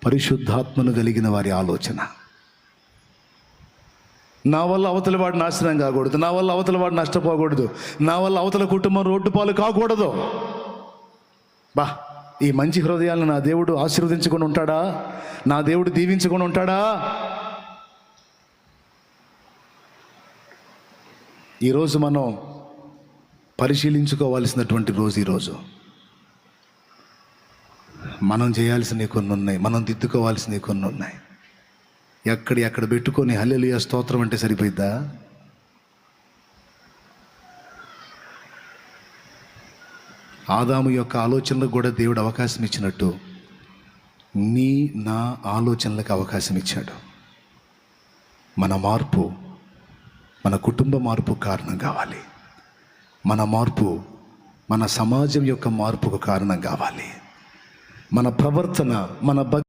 పరిశుద్ధాత్మను కలిగిన వారి ఆలోచన. నా వల్ల అవతల వాడు నాశనం కాకూడదు, నా వల్ల అవతల వాడు నష్టపోకూడదు, నా వల్ల అవతల కుటుంబం రోడ్డు పాలు కాకూడదు. ఈ మంచి హృదయాలను నా దేవుడు ఆశీర్వదించుకొని ఉంటాడా? నా దేవుడు దీవించుకొని ఉంటాడా? ఈరోజు మనం పరిశీలించుకోవాల్సినటువంటి రోజు. ఈరోజు మనం చేయాల్సినవి కొన్ని ఉన్నాయి, మనం దిద్దుకోవాల్సినవి కొన్ని ఉన్నాయి. ఎక్కడ పెట్టుకొని హల్లెలూయా స్తోత్రం అంటే సరిపోయిద్దా? ఆదాము యొక్క ఆలోచనలకు కూడా దేవుడు అవకాశం ఇచ్చినట్టు నా ఆలోచనలకు అవకాశం ఇచ్చాడు. మన మార్పు, మన కుటుంబ మార్పు కారణం కావాలి. మన మార్పు మన సమాజం యొక్క మార్పుకు కారణం కావాలి. మన ప్రవర్తన, మన